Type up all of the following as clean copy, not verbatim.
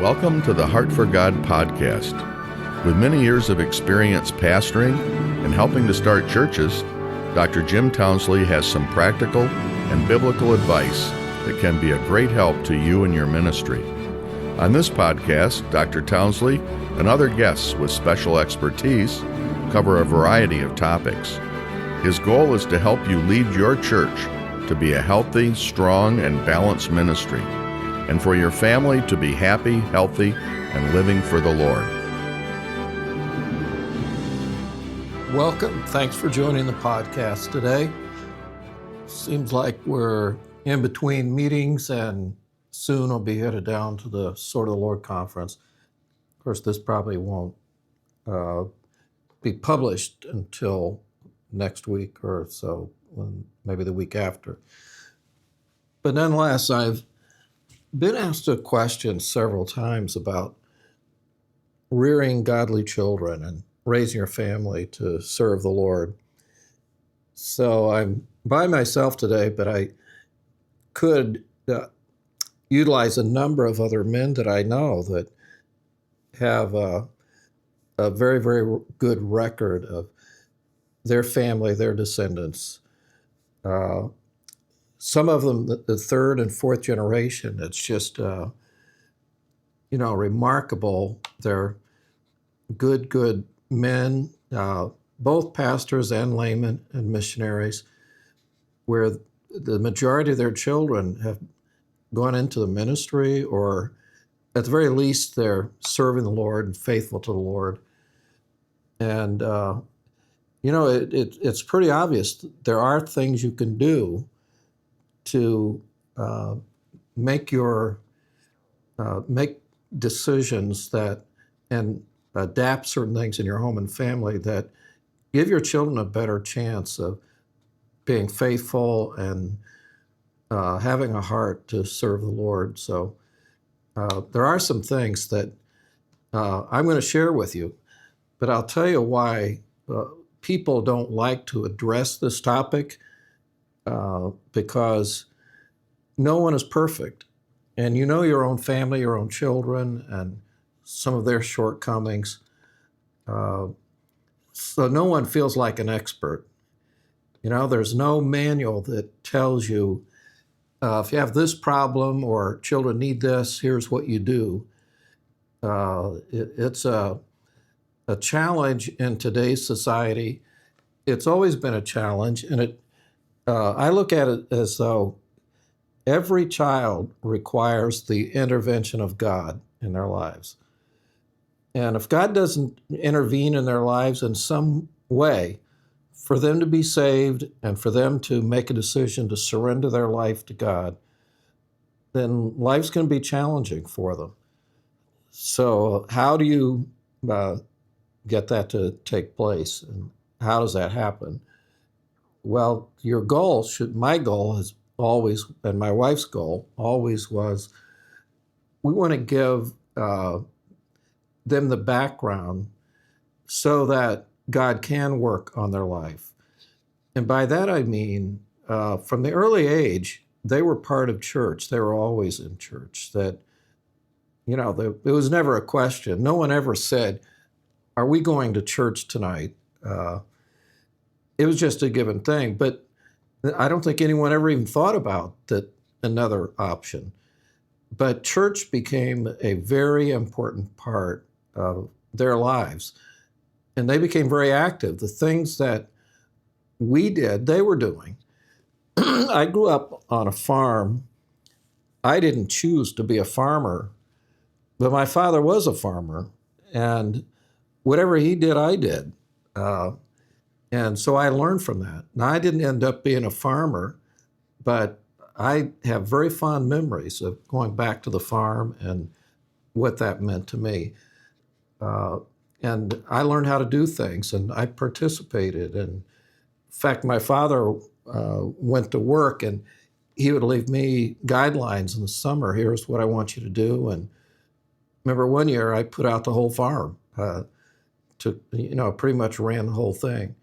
Welcome to the Heart for God podcast. With many years of experience pastoring and helping to start churches, Dr. Jim Townsley has some practical and biblical advice that can be a great help to you and your ministry. On this podcast, Dr. Townsley and other guests with special expertise cover a variety of topics. His goal is to help you lead your church to be a healthy, strong, and balanced ministry, and for your family to be happy, healthy, and living for the Lord. Welcome. Thanks for joining the podcast today. Seems like we're in between meetings and soon I'll be headed down to the Sword of the Lord conference. Of course, this probably won't be published until next week or so, maybe the week after. But nonetheless, I've been asked a question several times about rearing godly children and raising your family to serve the Lord. So I'm by myself today, but I could utilize a number of other men that I know that have a very, very good record of their family, their descendants. Some of them, the third and fourth generation, it's just, remarkable. They're good men, both pastors and laymen and missionaries, where the majority of their children have gone into the ministry, or at the very least, they're serving the Lord and faithful to the Lord. And, it's pretty obvious there are things you can do to make decisions that and adapt certain things in your home and family that give your children a better chance of being faithful and having a heart to serve the Lord. So there are some things that I'm going to share with you, but I'll tell you why people don't like to address this topic, because no one is perfect. And you know your own family, your own children, and some of their shortcomings. So no one feels like an expert. There's no manual that tells you, if you have this problem or children need this, here's what you do. It's a challenge in today's society. It's always been a challenge, and I look at it as though every child requires the intervention of God in their lives. And if God doesn't intervene in their lives in some way, for them to be saved and for them to make a decision to surrender their life to God, then life's going to be challenging for them. So how do you get that to take place? And how does that happen? Well, my goal has always, and my wife's goal always was, we want to give them the background so that God can work on their life. And by that I mean, from the early age, they were part of church. They were always in church. That, it was never a question. No one ever said, are we going to church tonight? It was just a given thing. But I don't think anyone ever even thought about another option. But church became a very important part of their lives. And they became very active. The things that we did, they were doing. I grew up on a farm. I didn't choose to be a farmer, but my father was a farmer. And whatever he did, I did. And so I learned from that. Now, I didn't end up being a farmer, but I have very fond memories of going back to the farm and what that meant to me. And I learned how to do things, and I participated. And in fact, my father went to work, and he would leave me guidelines in the summer. Here's what I want you to do. And remember one year I put out the whole farm, pretty much ran the whole thing.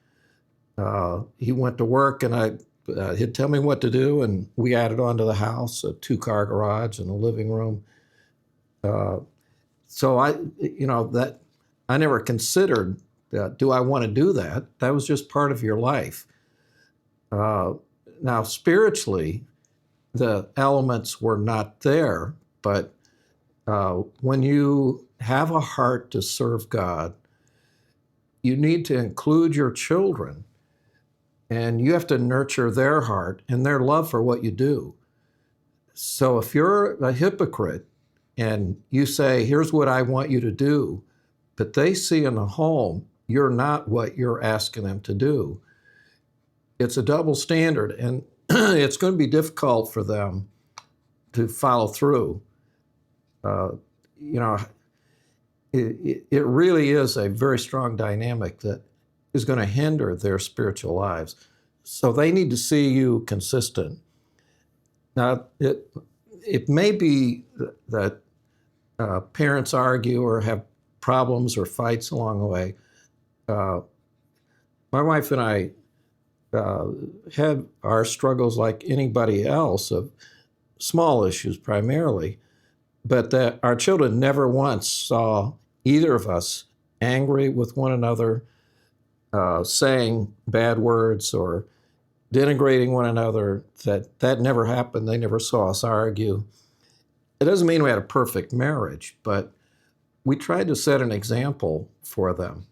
He went to work, and he'd tell me what to do, and we added on to the house a 2-car garage and a living room. So that I never considered, do I want to do that? That was just part of your life. Now, spiritually, the elements were not there, but when you have a heart to serve God, you need to include your children, and you have to nurture their heart and their love for what you do. So if you're a hypocrite and you say, here's what I want you to do, but they see in the home you're not what you're asking them to do, it's a double standard, and it's going to be difficult for them to follow through. It really is a very strong dynamic that is going to hinder their spiritual lives. So they need to see you consistent. Now, it may be that parents argue or have problems or fights along the way. My wife and I had our struggles like anybody else, of small issues primarily, but that our children never once saw either of us angry with one another, saying bad words or denigrating one another. That never happened. They never saw us argue. It doesn't mean we had a perfect marriage, but we tried to set an example for them.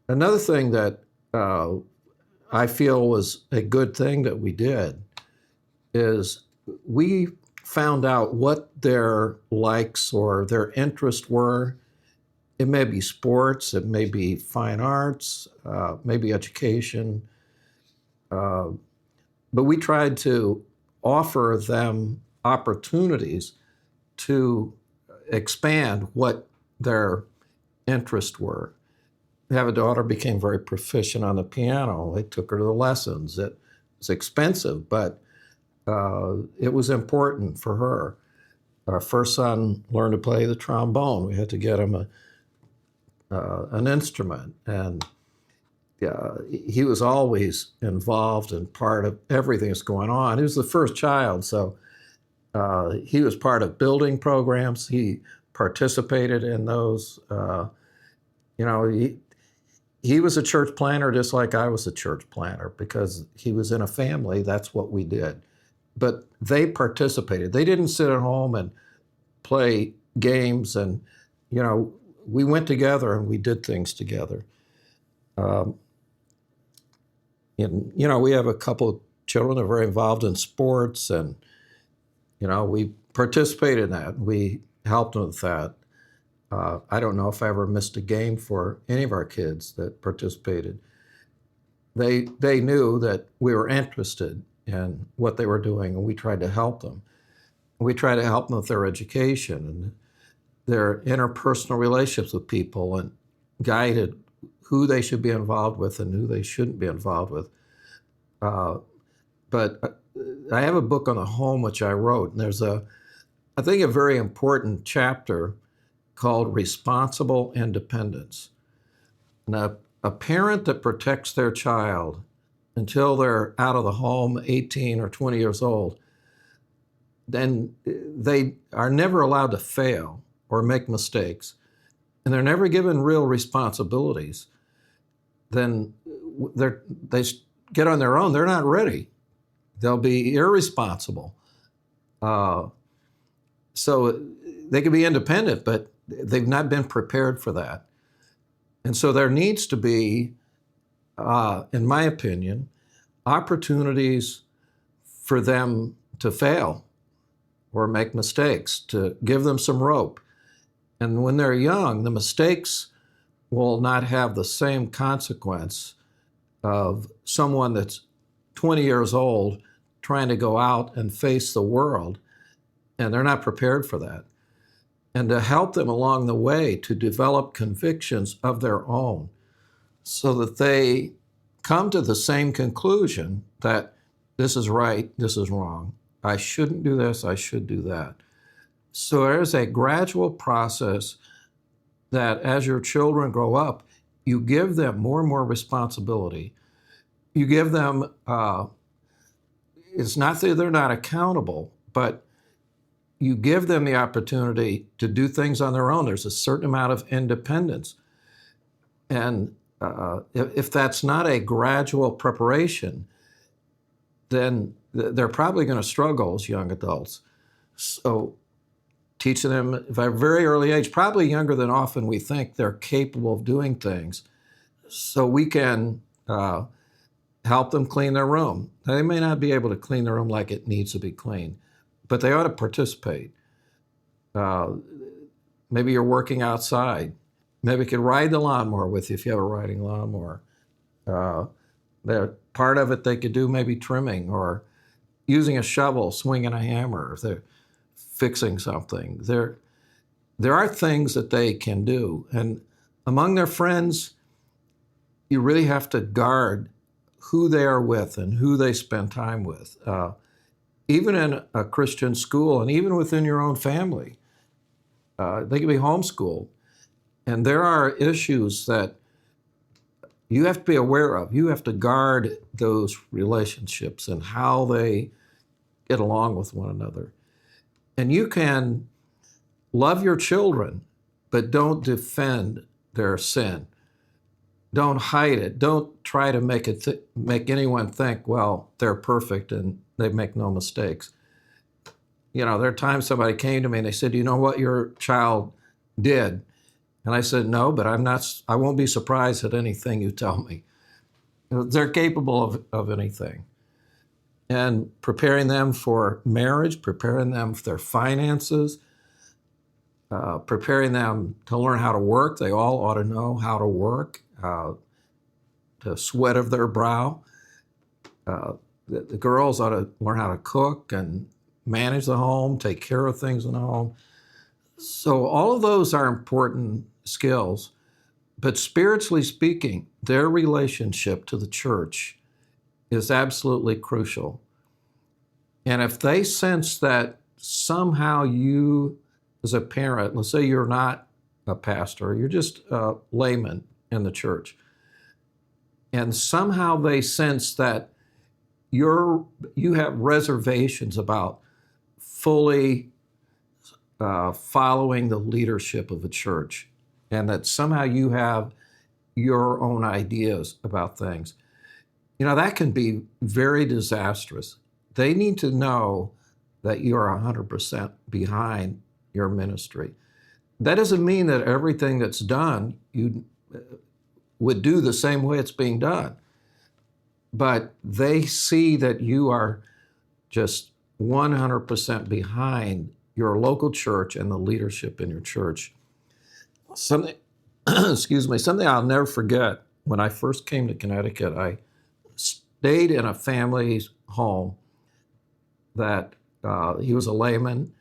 Another thing that I feel was a good thing that we did is we found out what their likes or their interests were. It may be sports, it may be fine arts, maybe education. But we tried to offer them opportunities to expand what their interests were. I have a daughter became very proficient on the piano. I took her to the lessons. It was expensive, but it was important for her. Our first son learned to play the trombone. We had to get him an instrument, and he was always involved in part of everything that's going on. He was the first child, so he was part of building programs. He participated in those. He was a church planter just like I was a church planter, because he was in a family. That's what we did. But they participated. They didn't sit at home and play games, and we went together and we did things together. We have a couple of children that are very involved in sports, and we participated in that. We helped them with that. I don't know if I ever missed a game for any of our kids that participated. They knew that we were interested in what they were doing, and we tried to help them. We tried to help them with their education and their interpersonal relationships with people, and guided who they should be involved with and who they shouldn't be involved with. But I have a book on the home which I wrote, and there's I think a very important chapter called Responsible Independence. Now, a parent that protects their child until they're out of the home, 18 or 20 years old, then they are never allowed to fail or make mistakes, and they're never given real responsibilities. Then they get on their own. They're not ready. They'll be irresponsible. So they can be independent, but they've not been prepared for that. And so there needs to be, in my opinion, opportunities for them to fail or make mistakes, to give them some rope. And when they're young, the mistakes will not have the same consequence of someone that's 20 years old trying to go out and face the world, and they're not prepared for that. And to help them along the way to develop convictions of their own so that they come to the same conclusion that this is right, this is wrong. I shouldn't do this, I should do that. So there's a gradual process that as your children grow up, you give them more and more responsibility. You give them, it's not that they're not accountable, but you give them the opportunity to do things on their own. There's a certain amount of independence. And if that's not a gradual preparation, then they're probably going to struggle as young adults. So teaching them at a very early age, probably younger than often we think, they're capable of doing things. So we can help them clean their room. Now, they may not be able to clean their room like it needs to be cleaned, but they ought to participate. Maybe you're working outside. Maybe you could ride the lawnmower with you if you have a riding lawnmower. Part of it they could do maybe trimming or using a shovel, swinging a hammer if they're fixing something. There are things that they can do. And among their friends, you really have to guard who they are with and who they spend time with. Even in a Christian school and even within your own family, they can be homeschooled. And there are issues that you have to be aware of. You have to guard those relationships and how they get along with one another. And you can love your children, but don't defend their sin. Don't hide it. Don't try to make anyone think, well, they're perfect and they make no mistakes. There are times somebody came to me and they said, "Do you know what your child did?" And I said, "No, but I won't be surprised at anything you tell me." They're capable of anything. And preparing them for marriage, preparing them for their finances, preparing them to learn how to work. They all ought to know how to work, the sweat of their brow. The girls ought to learn how to cook and manage the home, take care of things in the home. So all of those are important skills, but spiritually speaking, their relationship to the church is absolutely crucial. And if they sense that somehow you, as a parent, let's say you're not a pastor, you're just a layman in the church, and somehow they sense that you have reservations about fully following the leadership of a church, and that somehow you have your own ideas about things, that can be very disastrous. They need to know that you are 100% behind your ministry. That doesn't mean that everything that's done you would do the same way it's being done, but they see that you are just 100% behind your local church and the leadership in your church. Something I'll never forget. When I first came to Connecticut, I stayed in a family's home that he was a layman.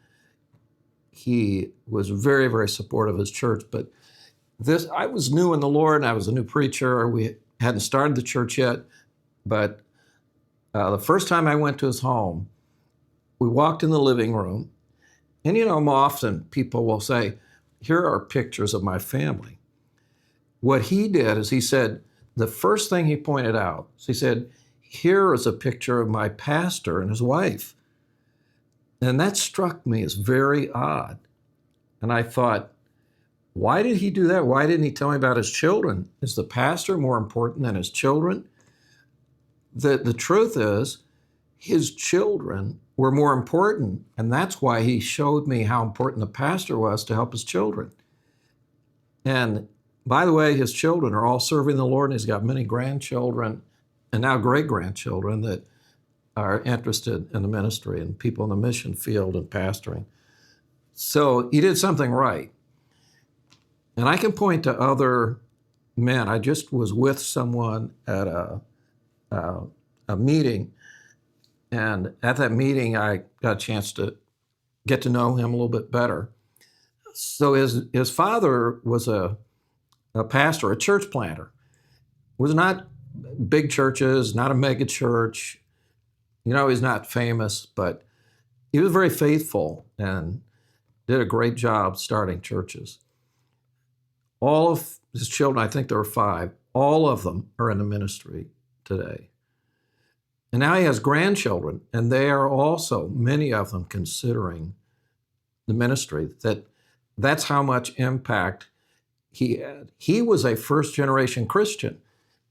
He was very, very supportive of his church, but I was new in the Lord, and I was a new preacher. We hadn't started the church yet, but the first time I went to his home, we walked in the living room, and often people will say, "Here are pictures of my family." What he did is he said, the first thing he pointed out, he said, "Here is a picture of my pastor and his wife." And that struck me as very odd. And I thought, why did he do that? Why didn't he tell me about his children? Is the pastor more important than his children? The truth is, his children were more important, and that's why he showed me how important the pastor was to help his children. And by the way, his children are all serving the Lord, and he's got many grandchildren and now great-grandchildren that are interested in the ministry and people in the mission field and pastoring. So he did something right. And I can point to other men. I just was with someone at a meeting, and at that meeting, I got a chance to get to know him a little bit better. So his father was a pastor, a church planter. It was not big churches, not a mega church. He's not famous, but he was very faithful and did a great job starting churches. All of his children, I think there were 5, all of them are in the ministry today. And now he has grandchildren, and they are also, many of them, considering the ministry, that's how much impact he had. He was a first generation Christian,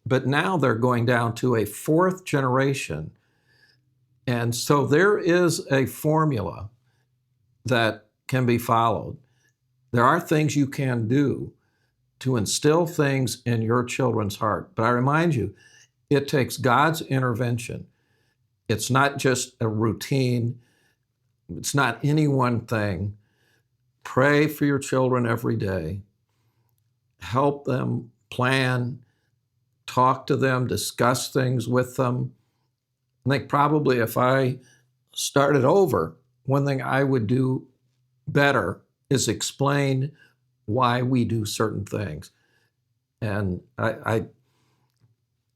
but now they're going down to a fourth generation. And so there is a formula that can be followed. There are things you can do to instill things in your children's heart. But I remind you, it takes God's intervention. It's not just a routine. It's not any one thing. Pray for your children every day. Help them plan, talk to them, discuss things with them. I think probably if I started over, one thing I would do better is explain why we do certain things. And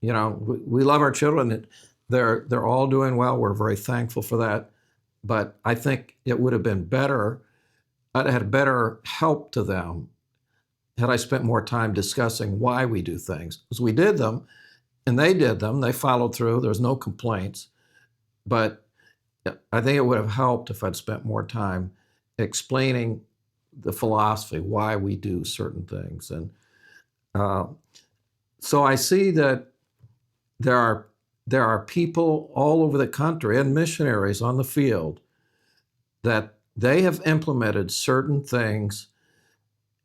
we love our children. They're all doing well. We're very thankful for that. But I think it would have been better, I'd have had better help to them had I spent more time discussing why we do things. Because we did them, and they did them. They followed through. There's no complaints. But I think it would have helped if I'd spent more time explaining the philosophy, why we do certain things. And so I see that there are people all over the country and missionaries on the field that they have implemented certain things,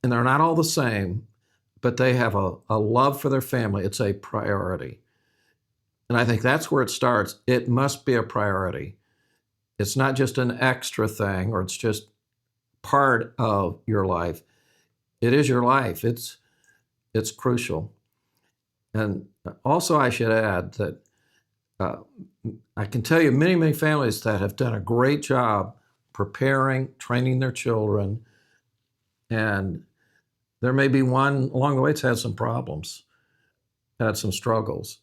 and they're not all the same, but they have a love for their family. It's a priority. And I think that's where it starts. It must be a priority. It's not just an extra thing, or it's just part of your life. It is your life. It's crucial. And also I should add that I can tell you many, many families that have done a great job preparing, training their children, and there may be one along the way that's had some problems, had some struggles.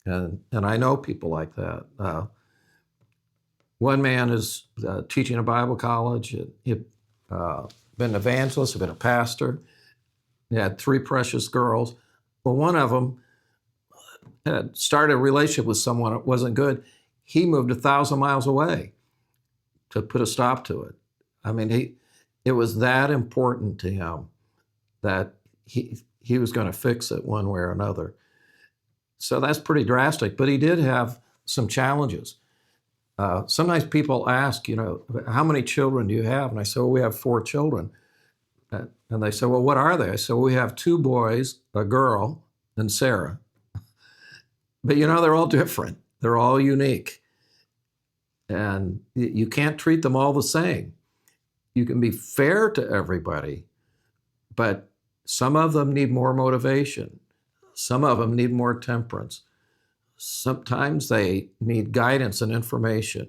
And I know people like that. One man is teaching a Bible college. He'd been an evangelist, he'd been a pastor. He had 3 precious girls. Well, one of them had started a relationship with someone that wasn't good. He moved 1,000 miles away to put a stop to it. I mean, it was that important to him that he was going to fix it one way or another. So that's pretty drastic, but he did have some challenges. Sometimes people ask, how many children do you have? And I say, well, we have 4 children. And they say, well, what are they? I say, well, we have 2 boys, a girl, and Sarah. But they're all different. They're all unique. And you can't treat them all the same. You can be fair to everybody, but some of them need more motivation. Some of them need more temperance. Sometimes they need guidance and information.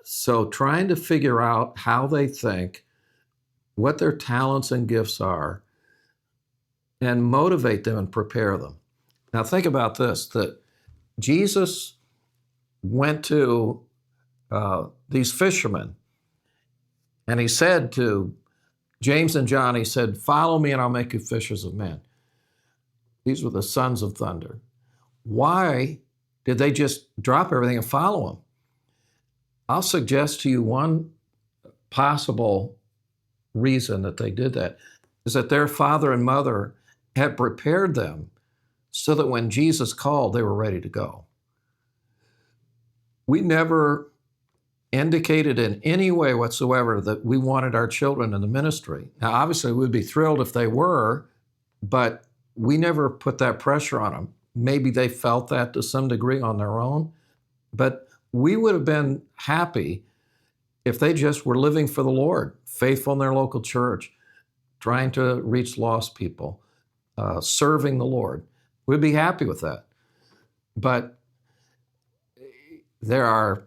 So trying to figure out how they think, what their talents and gifts are, and motivate them and prepare them. Now think about this, that Jesus went to these fishermen, and he said to James and John, he said, follow me and I'll make you fishers of men. These were the sons of thunder. Why did they just drop everything and follow him? I'll suggest to you one possible reason that they did that is that their father and mother had prepared them so that when Jesus called, they were ready to go. We never indicated in any way whatsoever that we wanted our children in the ministry. Now, obviously, we'd be thrilled if they were, but we never put that pressure on them. Maybe they felt that to some degree on their own, but we would have been happy if they just were living for the Lord, faithful in their local church, trying to reach lost people, serving the Lord. We'd be happy with that. But there are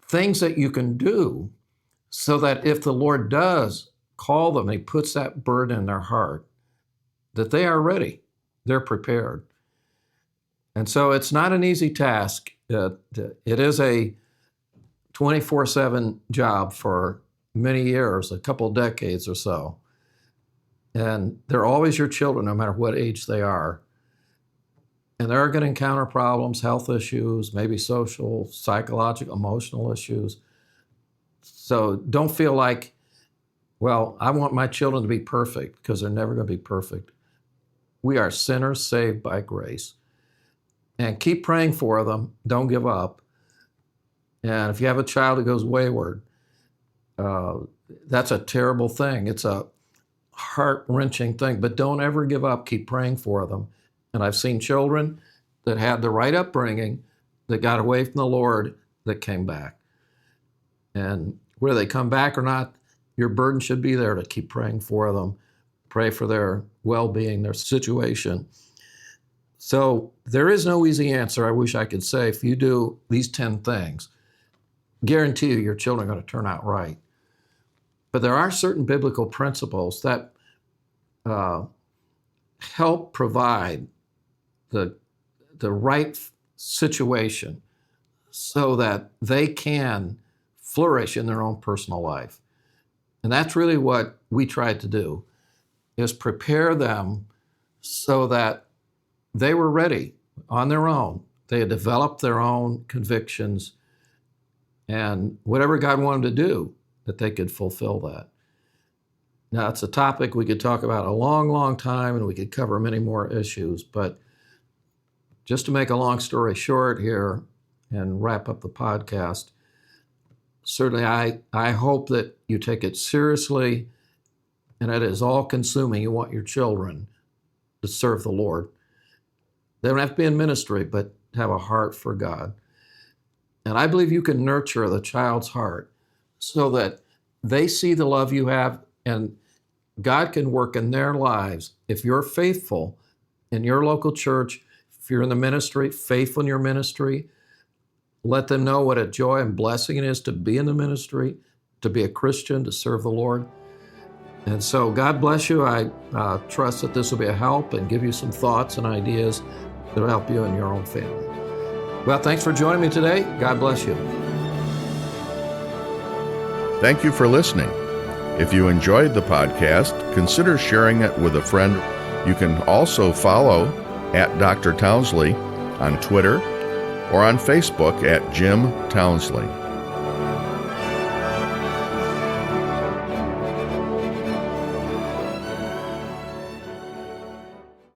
things that you can do so that if the Lord does call them, he puts that burden in their heart, that they are ready, they're prepared. And so it's not an easy task. It is a 24/7 job for many years, a couple decades or so. And they're always your children, no matter what age they are. And they're going to encounter problems, health issues, maybe social, psychological, emotional issues. So don't feel like, well, I want my children to be perfect, because they're never going to be perfect. We are sinners saved by grace. And keep praying for them. Don't give up. And if you have a child that goes wayward, that's a terrible thing. It's a heart-wrenching thing, but don't ever give up. Keep praying for them. And I've seen children that had the right upbringing that got away from the Lord that came back. And whether they come back or not, your burden should be there to keep praying for them, pray for their well-being, their situation. So there is no easy answer. I wish I could say, if you do these 10 things, guarantee you your children are going to turn out right. But there are certain biblical principles that help provide the right situation so that they can flourish in their own personal life. And that's really what we tried to do, is prepare them so that they were ready on their own. They had developed their own convictions, and whatever God wanted to do, that they could fulfill that. Now, it's a topic we could talk about a long, long time, and we could cover many more issues, but just to make a long story short here and wrap up the podcast, certainly I hope that you take it seriously, and it is all-consuming. You want your children to serve the Lord. They don't have to be in ministry, but have a heart for God. And I believe you can nurture the child's heart so that they see the love you have, and God can work in their lives. If you're faithful in your local church, if you're in the ministry, faithful in your ministry, let them know what a joy and blessing it is to be in the ministry, to be a Christian, to serve the Lord. And so God bless you. I trust that this will be a help and give you some thoughts and ideas that will help you in your own family. Well, thanks for joining me today. God bless you. Thank you for listening. If you enjoyed the podcast, consider sharing it with a friend. You can also follow at Dr. Townsley on Twitter or on Facebook at Jim Townsley.